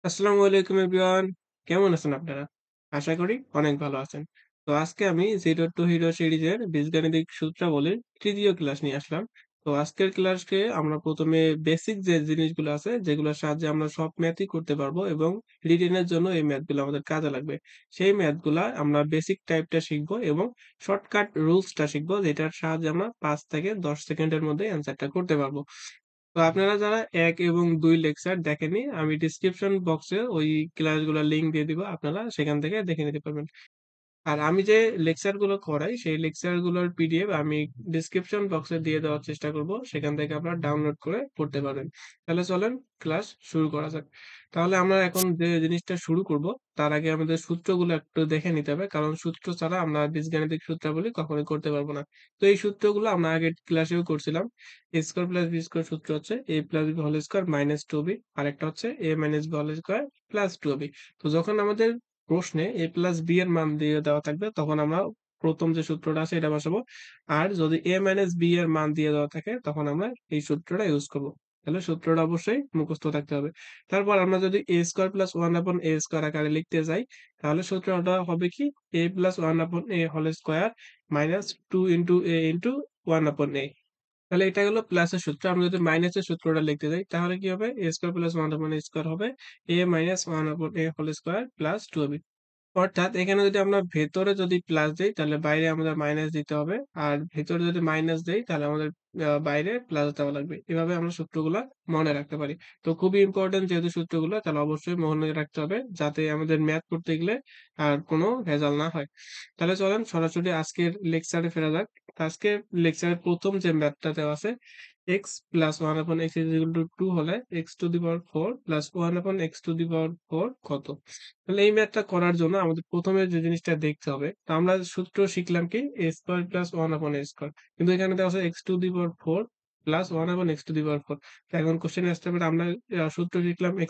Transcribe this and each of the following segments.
আসসালামু আলাইকুম এভরিওয়ান। কেমন আছেন আপনারা? আশা করি অনেক ভালো আছেন। তো আজকে আমি 'জিরো টু হিরো' সিরিজের বীজগাণিতিক সূত্রাবলীর ৩য় ক্লাস নিয়ে আসলাম। তো আজকের ক্লাসে আমরা ১ম এ বেসিক যে জিনিসগুলো আছে, যেগুলোর সাহায্যে আমরা সব ম্যাথই করতে পারবো এবং রিটেনের জন্য এই ম্যাথগুলো আমাদের কাজে লাগবে। সেই ম্যাথগুলা আমরা বেসিক টাইপটা শিখবো এবং শর্টকাট রুলসটা শিখবো, যেটার সাহায্যে আমরা ৫ থেকে ১০ সেকেন্ডের মধ্যে অ্যান্সারটা করতে পারবো। তো আপনারা যারা ১ এবং ২ লেকচার দেখেননি, আমি ডেসক্রিপশন বক্সে ওই ক্লাসগুলোর লিংক দিয়ে দিব। আপনারা সেখান থেকে দেখে নিতে পারবেন। আর আমি যে লেকচার গুলো করাই, সেই লেকচার গুলোর পিডিএফ আমি ডেসক্রিপশন বক্সে দিয়ে দেওয়ার চেষ্টা করব। সেখান থেকে আপনারা ডাউনলোড করে পড়তে পারবেন। তাহলে চলেন ক্লাস শুরু করা যাক। তাহলে আমরা এখন যে জিনিসটা শুরু করব, তার আগে আমাদের সূত্রগুলো একটু দেখে নিতে হবে। কারণ সূত্র ছাড়া আমরা বীজগাণিতিক সূত্রাবলী কখনোই করতে পারব না। তো এই সূত্রগুলো আমরা আগের ক্লাসেও করছিলাম। a square plus b square সূত্র হচ্ছে a plus b whole square minus 2b। আরেকটা হচ্ছে a minus b whole square plus 2b। তো যখন আমাদের প্রশ্নে a প্লাস b এর মান দিয়ে দেওয়া থাকবে, তখন আমরা ১ম যে সূত্রটা আছে এটা বসাবো। আর যদি a মাইনাস b এর মান দিয়ে দেওয়া থাকে, তখন আমরা এই সূত্রটা ইউজ করব। তাহলে সূত্রটা অবশ্যই মুখস্থ থাকতে হবে। তারপর আমরা যদি a square plus 1 upon a square আকারে লিখতে যাই, তাহলে সূত্রটা হবে কি? a plus 1 upon a whole square minus 2 into a into 1 upon a। তাহলে এটা গেল প্লাসের সূত্র। আমরা যদি মাইনাসের সূত্রটা লিখতে যাই, তাহলে কি হবে? a square plus 1 upon a square হবে a minus 1 upon a whole square plus 2b। অর্থাৎ এখানে যদি আমরা ভেতরে যদি প্লাস দেই, তাহলে বাইরে আমাদের মাইনাস দিতে হবে। আর ভেতরে যদি মাইনাস দেই, তাহলে আমাদের বাইরে প্লাস দেওয়া লাগবে। এভাবে আমরা সূত্রগুলা মনে রাখতে পারি। তো খুবই ইম্পোর্টেন্ট যেহেতু সূত্রগুলো, তাহলে অবশ্যই মনে রাখতে হবে, যাতে আমাদের ম্যাথ করতে গেলে আর কোনো ভেজাল না হয়। তাহলে চলেন সরাসরি আজকের লেকচারে ফেরা যাক। তো আজকের লেকচারের ১ম যে ম্যাথটা দেওয়া আছে, x plus 1 upon x is equal to 2 হলে x to the power 4 plus 1 upon x to the power 4 কত? তাহলে এই ম্যাথটা করার জন্য আমাদের ১ম এ যে জিনিসটা দেখতে হবে, তো আমরা সূত্র শিখলাম কি? a square plus 1 upon a square. কিন্তু এখানে দেওয়া আছে x to the power 4 plus 1 upon x to the power 4। তো এখন কোশ্চেনে আসতে পারে, আমরা সূত্র শিখলাম a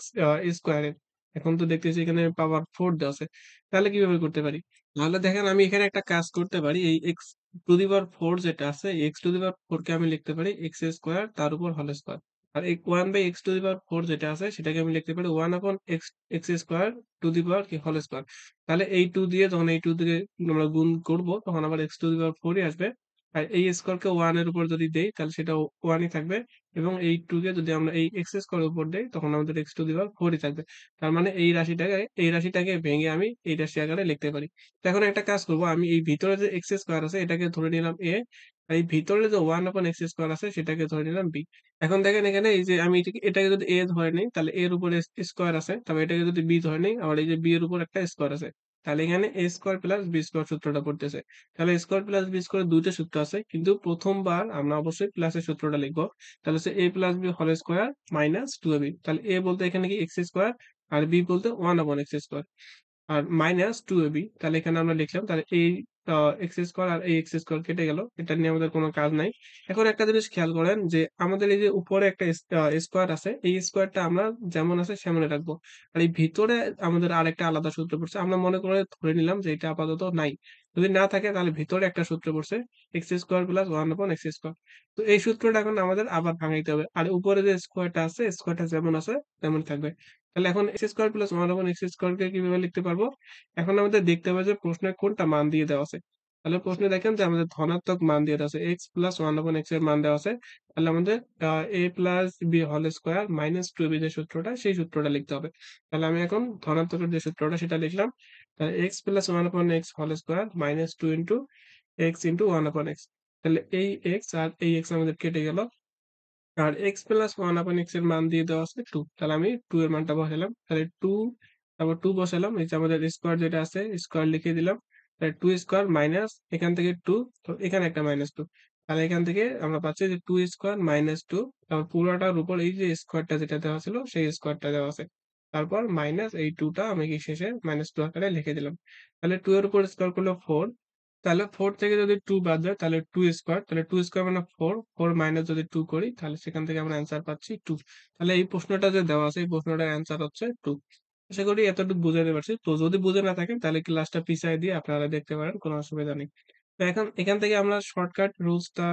স্কয়ারের। এখন তো দেখতেছি এখানে পাওয়ার 4 দেওয়া আছে। তাহলে কিভাবে করতে পারি? তাহলে দেখেন, আমি এখানে একটা কাজ করতে পারি। এই x টু দি পাওয়ার 4 যেটা আছে, x টু দি পাওয়ার 4 কে আমি লিখতে পারি x স্কয়ার তার উপর হোল স্কয়ার। আর এই 1/x টু দি পাওয়ার 4 যেটা আছে, সেটাকে আমি লিখতে পারি 1 upon x square to the power কি হোল স্কয়ার। তাহলে এই 2 দিয়ে যখন এই 2 দিয়ে আমরা গুণ করব, তখন আবার x টু দি পাওয়ার 4 ই আসবে। আর এই স্কয়ারকে 1 এর উপর যদি দেই, তাহলে সেটাও 1 ই থাকবে। এবং এই 2 কে যদি আমরা এই x স্কয়ার এর উপর দেই, তখন আমাদের x টু দি পাওয়ার 4 ই থাকবে। তার মানে এই রাশিটাকে ভেঙে আমি এই রাশি আকারে লিখতে পারি। তো এখন একটা কাজ করব, আমি এই ভিতরে যে x স্কয়ার আছে এটাকে ধরে নিলাম a, আর এই ভিতরে যে 1 upon x স্কয়ার আছে সেটাকে ধরে নিলাম b। এখন দেখেন, এখানে এই যে আমি এটাকে যদি a ধরে নেই, তাহলে a এর উপরে স্কয়ার আছে। তারপর এটাকে যদি b ধরে নেই, আবার এই যে b এর উপর একটা স্কয়ার আছে। তাহলে এখানে a square plus b square সূত্রটা পড়তেছে। তাহলে স্কয়ার প্লাস b স্কয়ার ২ টা সূত্র আছে। কিন্তু ১ম বার আমরা অবশ্যই প্লাসের সূত্রটা লিখব। তাহলে হচ্ছে a plus b whole square minus 2ab। তাহলে a বলতে এখানে কি x স্কয়ার, আর b বলতে 1 upon x স্কয়ার। আর মাইনাস 2ab, তাহলে এখানে আমরা লিখলাম। তাহলে এই এক্স স্কয়ার আর এই এক্স স্কয়ার কেটে গেল। এটা নিয়ে আমাদের কোনো কাজ নাই। এখন একটা জিনিস খেয়াল করেন যে আমাদের এই যে উপরে একটা স্কয়ার আছে, এই স্কয়ারটা আমরা যেমন আছে সেমনই রাখবো। আর এই ভিতরে আমাদের আরেকটা আলাদা সূত্র পড়ছে। আমরা মনে করে ধরে নিলাম যে এটা আপাতত নাই। যদি না থাকে, তাহলে ভিতরে একটা সূত্র পড়ছে x square plus 1 upon x square. তো এই সূত্রটা এখন আমাদের আবার ভাঙাইতে হবে। আর উপরে যে স্কয়ারটা আছে, স্কয়ারটা যেমন আছে তেমন থাকবে। তাহলে এখন x square plus 1 upon x স্কয়ারকে কিভাবে লিখতে পারবো? এখন আমাদের দেখতে হবে যে প্রশ্নে কোনটা মান দিয়ে দেওয়া আছে। তাহলে প্রশ্নে দেখেন যে আমাদের ধনাত্মক মান দিয়ে দেওয়া আছে। x প্লাস 1 upon x এর মান দেওয়া আছে। তাহলে আমাদের a plus b whole square minus 2b যে সূত্রটা, সেই সূত্রটা লিখতে হবে। তাহলে আমি এখন ধনাত্মকের যে সূত্রটা সেটা লিখলাম। তাহলে x plus 1 upon x whole square minus 2 into x into 1 upon x। তাহলে এই x আর এই x আমাদের কেটে গেল। আর x প্লাস 1 upon x এর মান দিয়ে দেওয়া আছে 2। তাহলে আমি 2 এর মানটা বসালাম। তাহলে 2, তারপর 2 বসালাম। এই যে আমাদের স্কয়ার যেটা আছে, স্কয়ার লিখে দিলাম। তাহলে 2 স্কয়ার মাইনাস এখান থেকে 2, তো এখানে একটা মাইনাস 2। তাহলে এখান থেকে আমরা পাচ্ছি যে 2 স্কয়ার মাইনাস 2, তারপর পুরাটার উপর এই যে স্কয়ারটা যেটা দেওয়া ছিল, সেই স্কয়ারটা দেওয়া আছে। তারপর মাইনাস এই 2 টা আমি কি শেষে মাইনাস 2 আকারে লিখে দিলাম। তাহলে 2 এর উপর স্কয়ার করলে 4। তাহলে 4 থেকে যদি 2 বাদ যায়, তাহলে 2 স্কয়ার। তাহলে 2 স্কয়ার মানে 4, 4 মাইনাস যদি 2 করি, তাহলে সেখান থেকে আমরা অ্যান্সার পাচ্ছি 2। তাহলে এই প্রশ্নটা যে দেওয়া আছে, এই প্রশ্নটার অ্যান্সার হচ্ছে 2। আশা করি এতটুকু বুঝাতে পারছি। তো যদি বুঝে না থাকেন, তাহলে ক্লাসটা পিছায় দিয়ে আপনারা দেখতে পারেন, কোনো অসুবিধা নেই। তো এখন এখান থেকে আমরা শর্টকাট রুলসটা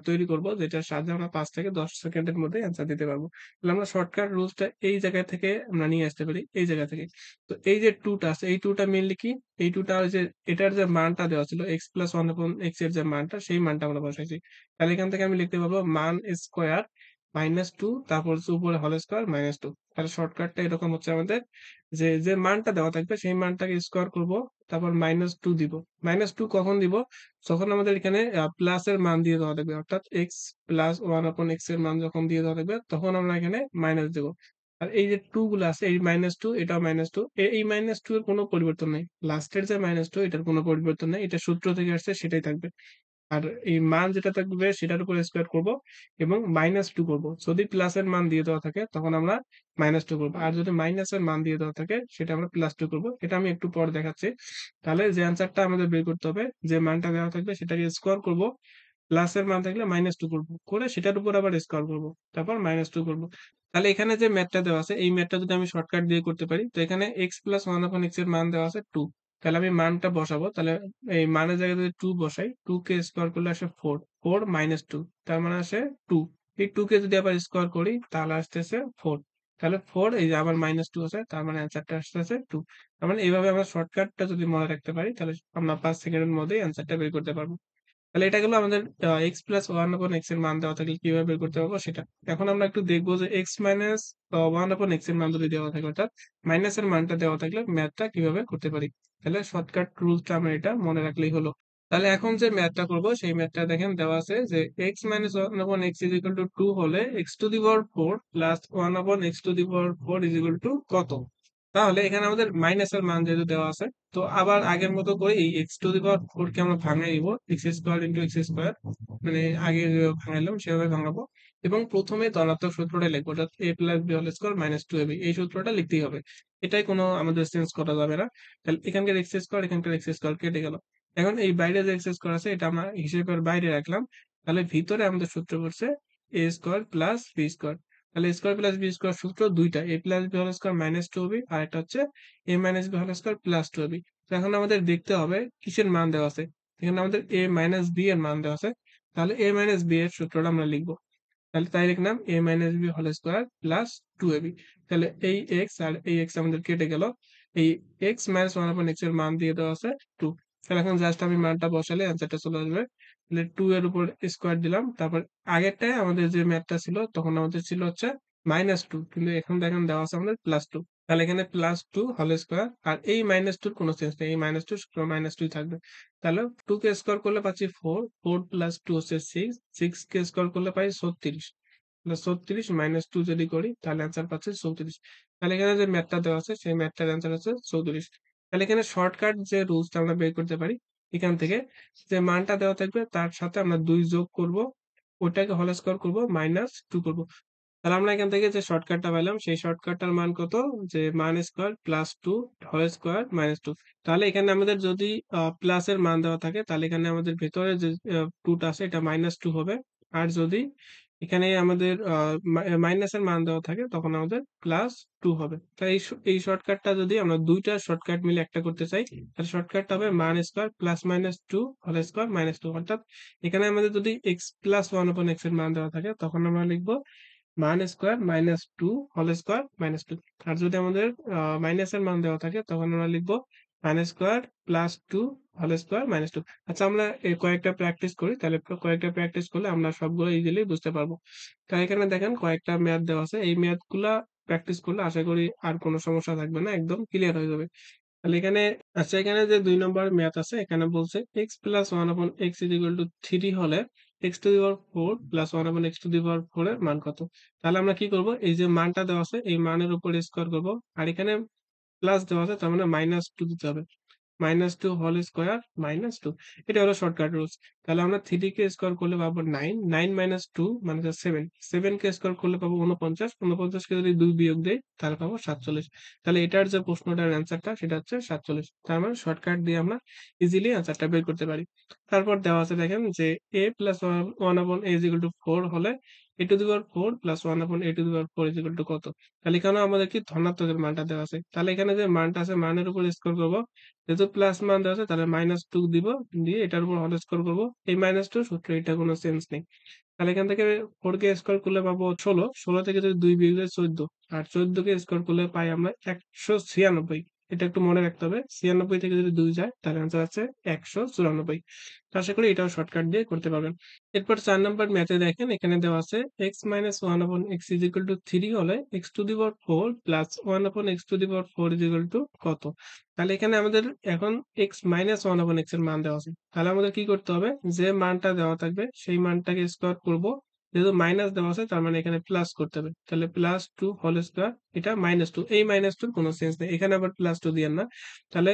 তৈরি করব, যেটার সাহায্যে আমরা ৫ থেকে ১০ সেকেন্ডের মধ্যে অ্যান্সার দিতে পারবো। তাহলে আমরা শর্টকাট রুলসটা এই জায়গা থেকে আমরা নিয়ে আসতে পারি, এই জায়গা থেকে। তো এই যে 2 টা আছে, এই 2 টা মেইনলি কি? এই 2 টা ওই যে এটার যে মানটা দেওয়া ছিল x + 1/x এর যে মানটা, সেই মানটা আমরা বসাইছি। তাহলে এখান থেকে আমি লিখতে পারবো মান স্কয়ার -2, তারপর হচ্ছে উপরে হোল স্কয়ার -2। তাহলে শর্টকাটটা এরকম হচ্ছে আমাদের, যে মানটা দেওয়া থাকবে সেই মানটাকে স্কয়ার করব, তারপর -2 দিব। -2 কখন দিব? যখন আমাদের এখানে প্লাস এর মান দিয়ে দেওয়া থাকবে, অর্থাৎ x + 1/x এর মান যখন দিয়ে দেওয়া থাকবে, তখন আমরা এখানে মাইনাস দিব। আর এই যে 2 গুলা আছে, এই -2 এটাও -2, এই -2 এর কোনো পরিবর্তন নাই। লাস্টের যে -2 এটার কোনো পরিবর্তন নাই। এটা সূত্র থেকে আসছে, সেটাই থাকবে। আর এই মান যেটা থাকবে সেটার উপর স্কয়ার করব এবং -2 করব। যদি প্লাসের মান দিয়ে দেওয়া থাকে তখন আমরা -2 করব। আর যদি মাইনাসের মান দিয়ে দেওয়া থাকে সেটা আমরা +2 করব। এটা আমি একটু পরে দেখাচ্ছি। তাহলে যে অ্যান্সারটা আমাদের বের করতে হবে, যে মানটা দেওয়া থাকবে সেটাকে স্কোয়ার করব। প্লাসের মান থাকলে -2 করব। করে সেটার উপর আবার স্কোয়ার করব। তারপর -2 করব। তাহলে এখানে যে ম্যাথটা দেওয়া আছে, এই ম্যাথটা যদি আমি শর্টকাট দিয়ে করতে পারি, তো এখানে x + 1/x এর মান দেওয়া আছে 2। তাহলে আমি মানটা বসাবো। তাহলে এই মানের জায়গায় যদি 2 বসাই, 2 কে স্কোয়ার করলে আসে 4, 4 - 2, তার মানে আসে 2। এই 2 কে যদি আবার স্কোয়ার করি তাহলে আসতেছে 4। তাহলে 4, এই যে আবার -2 আছে, তার মানে অ্যান্সারটা আসতেছে 2। তার মানে এইভাবে আমরা শর্টকাটটা যদি মনে রাখতে পারি, তাহলে আমরা 5 সেকেন্ডের মধ্যেই অ্যান্সারটা বের করতে পারবো। তাহলে এটা গেল আমাদের x + 1/x এর মান দেওয়া থাকলে কিভাবে বের করতে পারবো সেটা। এখন আমরা একটু দেখবো যে x - 1/x এর মান যদি দেওয়া থাকে, অর্থাৎ মাইনাসের মানটা দেওয়া থাকলে ম্যাথটা কিভাবে করতে পারি। তাহলে শর্টকাট রুলসটা আমরা এটা মনে রাখলেই হলো। তাহলে এখন যে ম্যাথটা করব সেই ম্যাথটা দেখেন দেওয়া আছে যে x - 1/x = 2 হলে x⁴ প্লাস 1/x⁴ কত? তাহলে এখানে আমাদের মাইনাসের মান যেহেতু দেওয়া আছে, তো আবার আগের মতো করে এই x⁴ কে আমরা ভাঙাই দিব, x² মানে আগে যেভাবে ভাঙাইলাম সেভাবে ভাঙাবো এবং প্রথমে ধনাত্মক সূত্রটা লিখবো, অর্থাৎ a + b² - 2ab, এই সূত্রটা লিখতেই হবে। এটাই কোনো আমাদের চেঞ্জ করা যাবে না। তাহলে এখানকার এখানকার কেটে গেল। এখন এই বাইরে যে আছে এটা আমরা হিসেবের বাইরে রাখলাম। তাহলে ভিতরে আমাদের সূত্র পড়ছে a² + b²। তাহলে a² + b² সূত্র ২ টা, a + b² - 2ab, আর একটা হচ্ছে a - b² + 2ab। তো এখন আমাদের দেখতে হবে কিসের মান দেওয়া আছে। এখানে আমাদের a - b এর মান দেওয়া আছে। তাহলে a - b এর সূত্রটা আমরা লিখব। তাহলে তাই লিখলাম a - b² + 2ab। তাহলে এই x আর এই x আমাদের কেটে গেল। এই x - 1/x এর মান দিয়ে দেওয়া আছে 2। তাহলে এখন জাস্ট আমি মানটা বসালে অ্যান্সারটা চলে আসবে। তাহলে 2 এর উপর স্কয়ার দিলাম। তারপর আগেরটায় আমাদের যে ম্যাথটা ছিল তখন আমাদের ছিল হচ্ছে -2, কিন্তু এখন দেখেন দেওয়া আছে আমাদের +2। তাহলে এখানে +2 হোল স্কয়ার, আর এই -2 এর কোনো চেঞ্জ নেই। এই -2 শুধু -2 ই থাকবে। তাহলে 2 কে স্কয়ার করলে পাচ্ছি 4, 4 + 2 হচ্ছে 6, 6 কে স্কয়ার করলে পাই 36। 36 - 2 যদি করি তাহলে অ্যান্সার পাচ্ছি 34। তাহলে এখানে যে ম্যাথটা দেওয়া আছে সেই ম্যাথটার অ্যান্সার হচ্ছে 34। তাহলে এখানে শর্টকাট যে রুলসটা আমরা বের করতে পারি, এখান থেকে যে মানটা দেওয়া থাকবে তার সাথে আমরা 2 যোগ করব, ওটাকে হোল স্কয়ার করব, -2 করব। তাহলে আমরা এখান থেকে যে শর্টকাটটা পাইলাম সেই শর্টকাটটার মান কত? যে মান স্কয়ার +2 হোল স্কয়ার -2। তাহলে এখানে আমাদের যদি প্লাস এর মান দেওয়া থাকে তাহলে এখানে আমাদের ভেতরে যে 2 টা আছে এটা -2 হবে। আর যদি এখানে আমাদের মাইনাসের মান দেওয়া থাকে তখন আমাদের +2 হবে। তাই এই শর্টকাটটা যদি আমরা ২ টা শর্টকাট মিলে একটা করতে চাই, তাহলে শর্টকাটটা হবে মান স্কয়ার +-2 হোল স্কয়ার -2। অর্থাৎ এখানে আমাদের যদি x + 1/x এর মান দেওয়া থাকে তখন আমরা লিখব মান স্কয়ার -2 হোল স্কয়ার -2। আর যদি আমাদের মাইনাসের মান দেওয়া থাকে তখন আমরা লিখব মান স্কয়ার +2 হোল স্কয়ার -2। আচ্ছা, আমরা কয়েকটা প্র্যাকটিস করি, তাহলে কয়েকটা প্র্যাকটিস করলে আমরা সবগুলো ইজিলি বুঝতে পারবো। তো এখানে দেখেন কয়েকটা ম্যাথ দেওয়া আছে। এই ম্যাথগুলা প্র্যাকটিস করলে আশা করি আর কোনো সমস্যা থাকবে না। একদম ক্লিয়ার হয়ে যাবে। তাহলে এখানে, আচ্ছা, এখানে যে ২ নম্বর ম্যাথ আছে এখানে বলছে x + 1/x = 3 হলে x⁴ + 1/x⁴ এর মান কত? তাহলে আমরা কি করব? এই যে মানটা দেওয়া আছে এই মানের উপর স্কয়ার করব। আর এখানে প্লাস দেওয়া আছে তার মানে -2 দিতে হবে। -2 হোল স্কয়ার -2। এটা হলো শর্টকাট রুলস। তাহলে আমরা 3 কে স্কয়ার করলে পাবো 9, 9 - 2 মানে হচ্ছে 7, 7 কে স্কয়ার করলে পাবো 49, 49 কে যদি 2 বিয়োগ দেই তাহলে পাবো 47। তাহলে এটার যে প্রশ্নটার অ্যান্সারটা সেটা হচ্ছে 47। তার মানে শর্টকাট দিয়ে আমরা ইজিলি অ্যান্সারটা বের করতে পারি। তারপর দেওয়া আছে দেখেন যে a + 1/a = 4 হলে a two the power 4 plus 1 upon a two the power 4 equal to কত? তাহলে এখানেও আমাদের কি ধনাত্মকের মানটা দেওয়া আছে। তাহলে এখানে যে মানটা আছে মানের উপর স্কোয়ার করব। যেহেতু প্লাস মান দেওয়া আছে তাহলে -2 দিব। দিয়ে এটার উপর হোল স্কোয়ার করব। এই -2 সূত্র এটা কোনো সেন্স নেই। তাহলে এখান থেকে 4 কে স্কোয়ার করলে পাবো 16, 16 থেকে যদি 2 বিয়োগ দেই 14, আর 14 কে স্কোয়ার করলে পাই আমরা 196। এটা একটু মনে রাখতে হবে। 96 থেকে যদি 2 যায় তাহলে আনসার আছে 194। তো আশা করি এটাও শর্টকাট দিয়ে করতে পারবেন। এরপর 4 নাম্বার ম্যাথে দেখেন এখানে দেওয়া আছে x - 1 upon x is equal to 3 হলে x to the power 4 plus 1 upon x to the power 4 is equal to কত? তাহলে এখানে আমাদের এখন x - 1 upon x এর মান দেওয়া আছে। তাহলে আমাদের কি করতে হবে? যে মানটা দেওয়া থাকবে সেই মানটাকে স্কোয়ার করব। যেহেতু মাইনাস দেওয়া আছে তার মানে এখানে প্লাস করতে হবে। তাহলে +2 হোল স্কোয়ার এটা -2, এই -2 র কোনো সেন্স নেই। এখানে আবার +2 দিয়েন না। তাহলে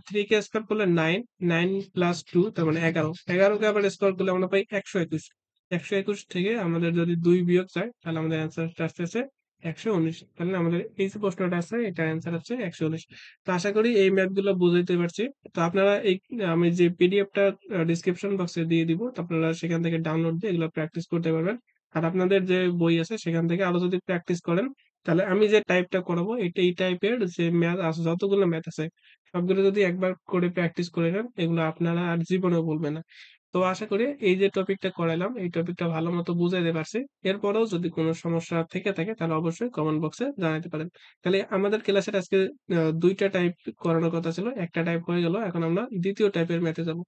3 কে স্কোয়ার করলে 9, 9 প্লাস 2 তার মানে 11, 11 কে আবার স্কোয়ার করলে আমরা পাই 121, 121 থেকে আমাদের যদি 2 বিয়োগ যায় তাহলে আমাদের অ্যান্সারটা আসতেছে 119। তাহলে আমাদের এই যে প্রশ্নটা আছে এটার অ্যান্সার হচ্ছে 119। তো আশা করি এই ম্যাথ গুলো বুঝাইতে পারছি। তো আপনারা এই আমি যে পিডিএফটা ডেসক্রিপশন বক্সে দিয়ে দিব, তো আপনারা সেখান থেকে ডাউনলোড দিয়ে এগুলো প্র্যাকটিস করতে পারবেন। আর আপনাদের যে বই আছে সেখান থেকে আরো যদি প্র্যাকটিস করেন তাহলে আমি যে টাইপটা করাবো এই টাইপের যে ম্যাথ আছে যতগুলো ম্যাথ আছে সবগুলো যদি একবার করে প্র্যাকটিস করে নেন এগুলো আপনারা আর জীবনেও ভুলবেন না। তো আশা করি এই যে টপিকটা করাইলাম এই টপিকটা ভালো মতো বুঝাইতে পারছি। এরপরেও যদি কোনো সমস্যা থেকে থাকে তাহলে অবশ্যই কমেন্ট বক্সে জানাতে পারেন। তাহলে আমাদের ক্লাসের আজকে ২ টা টাইপ করানোর কথা ছিল। একটা টাইপ হয়ে গেল। এখন আমরা ২য় টাইপের ম্যাথে যাব।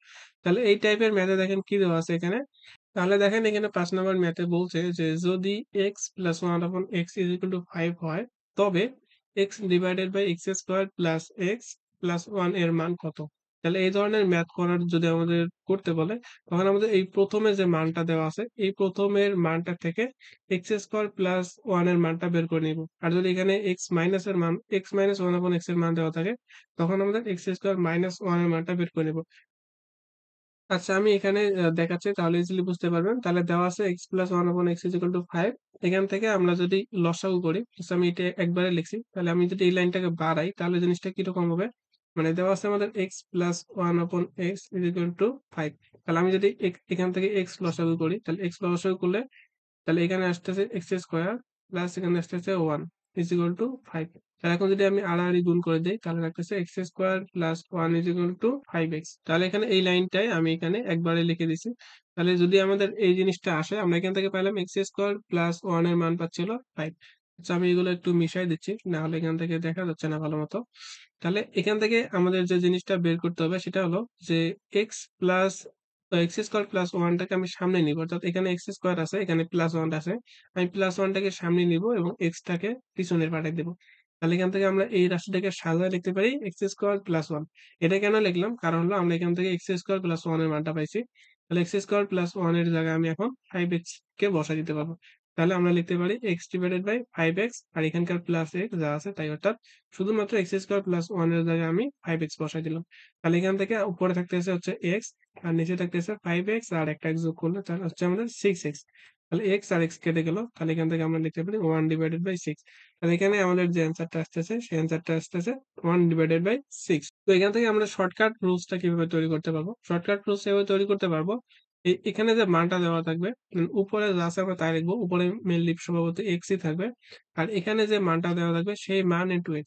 তাহলে এই টাইপের ম্যাথে দেখেন কি দেওয়া আছে এখানে। তাহলে দেখেন এখানে ৫ নাম্বার ম্যাথে বলছে যে যদি x + 1 upon x = 5 হয় তবে x divided by x square plus x plus 1 এর মান কত? তাহলে এই ধরনের ম্যাথ করার যদি আমাদের করতে বলে তখন আমাদের এই ১ম এ যে মানটা দেওয়া আছে এই ১ম এর মানটা থেকে x স্কয়ার প্লাস 1 এর মানটা বের করে নিব। আর যদি এখানে x মাইনাস এর মান x - 1 upon x এর মান দেওয়া থাকে তখন আমাদের x স্কয়ার মাইনাস 1 এর মানটা বের করে নিব। আচ্ছা আমি এখানে দেখাচ্ছি তাহলে ইজিলি বুঝতে পারবেন। তাহলে দেওয়া আছে x + 1 upon x = 5। এখান থেকে আমরা যদি লসাগু করি, জাস্ট আমি এটা একবারে লিখছি। তাহলে আমি যদি এই লাইনটাকে বাড়াই তাহলে জিনিসটা কিরকম হবে? মানে দেওয়া আছে আমাদের x + 1 upon x = 5। তাহলে আমি যদি এখান থেকে x লসাগু করি, তাহলে x লসাগু করলে তাহলে এখানে আসতেছে x স্কয়ার প্লাস এখানে আসতেছে 1 ইজ ইকুয়াল টু 5। তাহলে এখন যদি আমি আড়াআড়ি গুণ করে দেই তাহলে লাগতেছে x square plus 1 is equal to 5x। তাহলে এখানে এই লাইনটাই আমি এখানে একবারে লিখে দিছি। তাহলে যদি আমাদের এই জিনিসটা আসে আমরা এখান থেকে পাইলাম x স্কয়ার প্লাস 1 এর মান পাচ্ছি হলো 5। আচ্ছা আমি এগুলো একটু মিশাই দিচ্ছি। না হলে এখান থেকে দেখা যাচ্ছে না ভালোমতো। তাহলে এখান থেকে আমাদের যে জিনিসটা বের করতে হবে সেটা হলো যে x plus x square plus 1 টাকে আমি সামনে নিব। অর্থাৎ এখানে x স্কয়ার আছে, এখানে প্লাস 1 আছে। আমি প্লাস 1 টাকে সামনে নিব এবং x টাকে পিছনে পাঠায় দেব। তাহলে এখান থেকে আমরা এই রাশিটাকে সাজায় লিখতে পারি x স্কয়ার প্লাস 1। এটা কেন লিখলাম? কারণ হলো আমরা এখান থেকে x স্কয়ার প্লাস 1 এর মানটা পাইছি। তাহলে x স্কয়ার প্লাস 1 এর জায়গায় আমি এখন 5x কে বসায় দিতে পারবো। তাহলে আমরা লিখতে পারি x ডিভাইডেড বাই 5x আর এখানকার প্লাস x যা আছে তাই, অর্থাৎ শুধুমাত্র x স্কয়ার প্লাস 1 এর জায়গায় আমি 5x বসায় দিলাম। তাহলে এখান থেকে উপরে থাকতেছে হচ্ছে x আর নিচে থাকতেছে 5x আর একটা x যোগ করলে তাহলে হচ্ছে আমাদের 6x। তাহলে x আর x কেটে গেল। তাহলে এখান থেকে আমরা লিখতে পারি 1 ডিভাইডেড বাই 6। তাহলে এখানে আমাদের যে অ্যান্সারটা আসতেছে সেই অ্যান্সারটা আসতেছে 1 ডিভাইডেড বাই 6। তো এখান থেকে আমরা শর্টকাট রুলসটা কিভাবে তৈরি করতে পারবো? শর্টকাট রুলস এভাবে তৈরি করতে পারবো। এখানে যে মানটা দেওয়া থাকবে উপরে যা আছে আমরা তাই লিখবো। উপরে মেইনলি সম্ভবত x ই থাকবে। আর এখানে যে মানটা দেওয়া থাকবে সেই মান ইনটু x।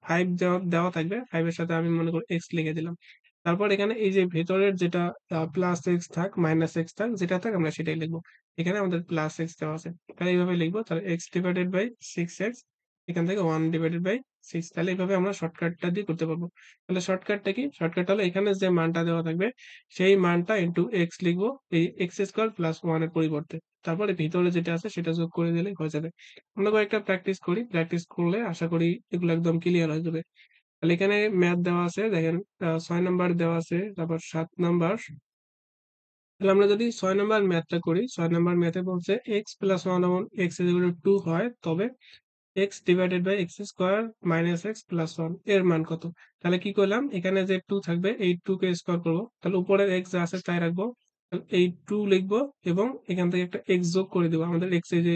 5 দেওয়া দেওয়া থাকবে। 5 এর সাথে আমি মনে করি x লিখে দিলাম। তারপর এখানে এই যে ভেতরের যেটা প্লাস x থাক, মাইনাস x থাক, যেটা থাক আমরা সেটাই লিখব। এখানে আমাদের প্লাস x দেওয়া আছে। তাহলে এইভাবে লিখব। তাহলে x ডিভাইডেড বাই 6x এখান থেকে 1 ডিভাইডেড বাই 6। তাহলে এইভাবে আমরা শর্টকাটটা দিয়ে করতে পারবো। তাহলে শর্টকাটটা কি? শর্টকাট হলো এখানে যে মানটা দেওয়া থাকবে সেই মানটা ইনটু x লিখব এই x স্কয়ার প্লাস 1 এর পরিবর্তে। তারপরে ভিতরে যেটা আছে সেটা যোগ করে দিলেই হয়ে যাবে। আমরা কয়েকটা প্র্যাকটিস করি। প্র্যাকটিস করলে আশা করি এগুলো একদম ক্লিয়ার হয়ে যাবে। তাহলে এখানে ম্যাথ দেওয়া আছে দেখেন ৬ নাম্বার দেওয়া আছে, তারপর ৭ নাম্বার। তাহলে আমরা যদি ৬ নাম্বার ম্যাথটা করি, ৬ নাম্বার ম্যাথে বলছে x + 1 upon x = 2 হয় তবে x divided by x square minus x plus 1 এর মান কত? তাহলে কি করলাম? এখানে যে 2 থাকবে এই 2 কে স্কয়ার করব। তাহলে উপরে x যা আছে তাই রাখবো। তাহলে এই 2 লিখবো এবং এখান থেকে একটা x যোগ করে দিব। আমাদের x এ যে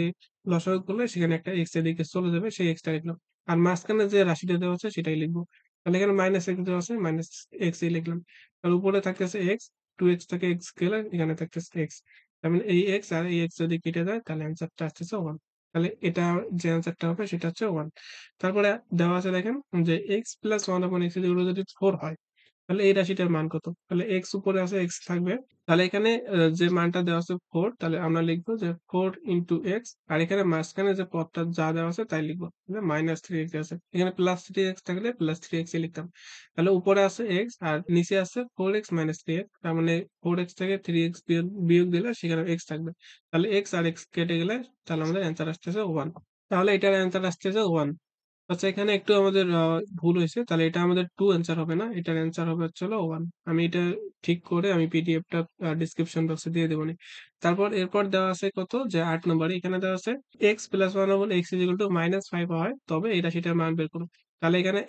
লসাগু করলে সেখানে একটা x এদিকে চলে যাবে সেই x টা লিখলাম। আর মাঝখানে যে রাশিটা দেওয়া আছে সেটাই লিখবো। তাহলে এখানে মাইনাস x দেওয়া আছে মাইনাস x ই লিখলাম। আর উপরে থাকতেছে x, 2x থেকে x গেলে এখানে থাকতেছে x। তার মানে এই x আর এই x যদি কেটে যায় তাহলে অ্যান্সারটা আসতেছে 1। তাহলে এটা যে অ্যান্সারটা হবে সেটা হচ্ছে 1। তারপরে দেওয়া আছে দেখেন যে x + 1/x এগুলো যদি 4 হয় তাহলে এই রাশিটার মান কত? তাহলে x উপরে আছে x থাকবে। তাহলে এখানে যে মানটা দেওয়া আছে 4 তাহলে আমরা লিখব যে 4 x আর এখানে মাঝখানে যে পদটা যা দেওয়া আছে তাই লিখব। যে -3x আছে। এখানে +3x থাকলে +3x ই লিখতাম। তাহলে উপরে আছে x আর নিচে আছে 4x - 3x তার মানে 4x থেকে 3x বিয়োগ দিলে সেখানে x থাকবে। তাহলে x আর x কেটে গেলে তাহলে আমাদের অ্যান্সার আসতেছে 1। তাহলে এটার অ্যান্সার আসতেছে 1। আচ্ছা এখানে একটু আমাদের ভুল হইছে। তাহলে এটা আমাদের 2 অ্যান্সার হবে না। এটার অ্যান্সার হবে হচ্ছে হলো 1। আমি এটা ঠিক করে আমি পিডিএফটা ডেসক্রিপশন বক্সে দিয়ে দেবনি। তারপর এরপর দেওয়া আছে কত? যে ৮ নম্বরে এখানে দেওয়া আছে x + 1/x -5 হয় তবে এই রাশিটার মান বের করুন। তাহলে এখানে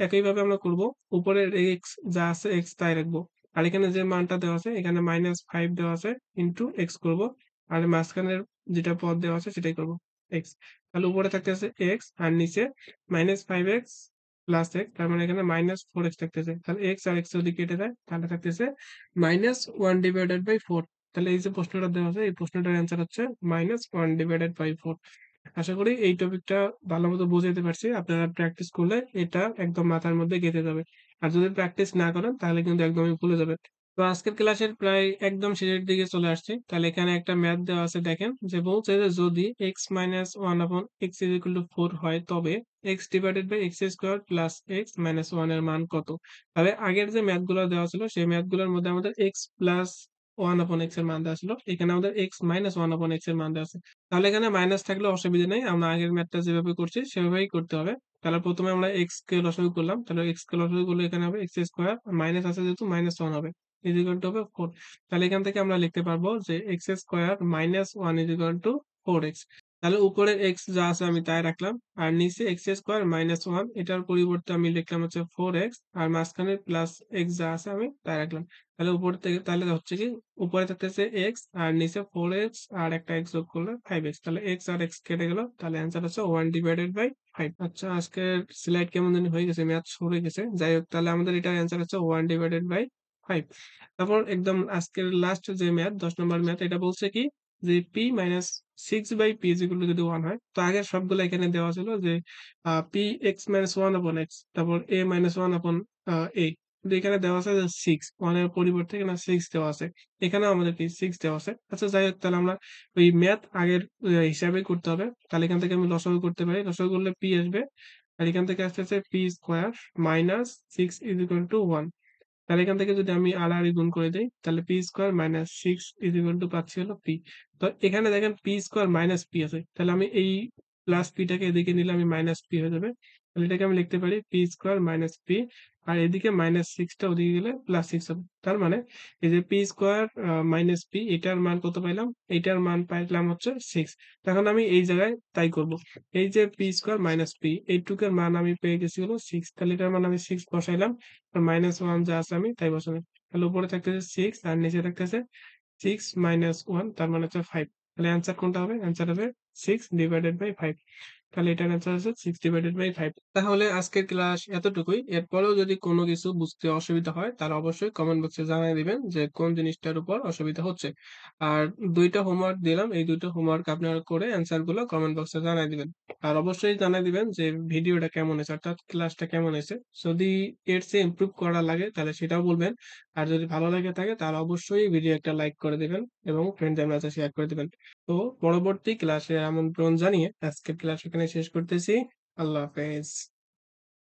একইভাবে আমরা করব। উপরের x যা আছে x তাই রাখবো। আর এখানে যে মানটা দেওয়া আছে এখানে -5 দেওয়া আছে ইনটু x করব। আর মাঝখানের যেটা পদ দেওয়া আছে সেটাই করব। x তাহলে উপরে থাকতেছে x আর নিচে -5x + x তার মানে এখানে -4x থাকতেছে। তাহলে x আর x যদি কেটে যায় তাহলে থাকতেছে -1/4 তাহলে এই যে প্রশ্নটা দেওয়া আছে এই প্রশ্নটার অ্যান্সার হচ্ছে -1/4। আশা করি এই টপিকটা ভালোমতো বুঝাইতে পারছি। আপনারা প্র্যাকটিস করলে এটা একদম মাথার মধ্যে গেঁথে যাবে। আর যদি প্র্যাকটিস না করেন তাহলে কিন্তু একদমই ভুলে যাবেন। তো আজকের ক্লাসের প্রায় একদম শেষের দিকে চলে আসছি। তাহলে এখানে একটা ম্যাথ দেওয়া আছে দেখেন যে বলছে যে যদি x - 1/x = 4 হয় তবে x/(x² + x - 1) এর মান কত? তাহলে আগের যে ম্যাথ গুলো দেওয়া ছিল সেই ম্যাথ গুলোর মধ্যে আমাদের x + 1/x এর মান দেওয়া ছিল। এখানে আমাদের x - 1/x এর মান দেওয়া আছে। তাহলে এখানে মাইনাস থাকলে অসুবিধা নেই। আমরা আগের ম্যাথটা যেভাবে করছি সেভাবেই করতে হবে। তাহলে ১ম এ আমরা x কে লসাগু করলাম। তাহলে x কে লসাগু করলে এখানে হবে x² মাইনাস আছে যেহেতু -1 হবে। হবে 4 তাহলে এখান থেকে আমরা লিখতে পারবো যে x² - 1 4x তাহলে উপরে x যা আছে আমি তাই রাখলাম। আর নিচে x² - 1 এটার পরিবর্তে আমি লিখলাম হচ্ছে 4x আর মাঝখানে প্লাস x যা আছে আমি তাই রাখলাম। তাহলে উপর থেকে তাহলে হচ্ছে কি উপরে থাকতেছে x আর নিচে 4x আর একটা x যোগ করলে 5x তাহলে x আর x কেটে গেল। তাহলে অ্যান্সার হচ্ছে 1/5। আচ্ছা আজকের স্লাইড কেমন জানি হয়ে গেছে, ম্যাথ সরে গেছে। যাই হোক তাহলে আমাদের এটার অ্যান্সার হচ্ছে 1/5। তারপর একদম আজকের লাস্ট যে ম্যাথ ১০ নম্বর ম্যাথ এটা বলছে কি যে p - 6/p = যদি 1 হয়। তো আগের সবগুলো এখানে দেওয়া ছিল যে p x - 1/x তারপর a - 1/a কিন্তু এখানে দেওয়া আছে যে 6 1 এর পরিবর্তে এখানে 6 দেওয়া আছে। এখানেও আমাদের কি 6 দেওয়া আছে। আচ্ছা যাই হোক তাহলে আমরা ওই ম্যাথ আগের হিসাবেই করতে হবে। তাহলে এখান থেকে আমি লসাগু করতে পারি। লসাগু করলে p আসবে। আর এখান থেকে আসতেছে p² - 6 = 1 তাহলে এখান থেকে যদি আমি আড়াআড়ি গুণ করে দেই তাহলে p² - 6 পাচ্ছি হলো p। তো এখানে দেখেন p² - p আছে। তাহলে আমি এই প্লাস p টাকে এদিকে নিলে আমি মাইনাস p হয়ে যাবে। তাহলে এটাকে আমি লিখতে পারি p² - p আর এদিকে -6 টা ওদিকে গেলে +6 হবে। তার মানে এই যে p² - p এটার মান কত পাইলাম? এইটার মান পাইলাম হচ্ছে 6। তখন আমি এই জায়গায় তাই করব। এই যে p² - p এইটুকের মান আমি পেয়ে গেছি হলো 6 তাহলে এটার মান আমি 6 বসাইলাম। -1 যা আছে আমি তাই বসালাম। তাহলে উপরে থাকতেছে 6 আর নিচে থাকতেছে 6 - 1 তার মানে হচ্ছে 5 তাহলে অ্যান্সার কোনটা হবে? অ্যান্সার হবে 6/5 তাহলে এটার অ্যান্সার হচ্ছে 6/5 তাহলে আজকের ক্লাস এতটুকুই। এরপরেও যদি কোনো কিছু বুঝতে অসুবিধা হয় তাহলে অবশ্যই কমেন্ট বক্সে জানায় দিবেন যে কোন জিনিসটার উপর অসুবিধা হচ্ছে। আর ২ টা হোমওয়ার্ক দিলাম। এই ২ টা হোমওয়ার্ক আপনারা করে অ্যান্সার গুলো কমেন্ট বক্সে জানায় দিবেন। আর অবশ্যই জানায় দিবেন যে ভিডিওটা কেমন হয়েছে অর্থাৎ ক্লাসটা কেমন হয়েছে। যদি এর চেয়ে ইমপ্রুভ করা লাগে তাহলে সেটাও বলবেন। আর যদি ভালো লেগে থাকে তাহলে অবশ্যই ভিডিও একটা লাইক করে দিবেন এবং ফ্রেন্ডদের মাঝে শেয়ার করে দিবেন। তো পরবর্তী ক্লাসে আমন্ত্রণ জানিয়ে আজকের ক্লাস এখানে শেষ করতেছি। আল্লাহ হাফেজ।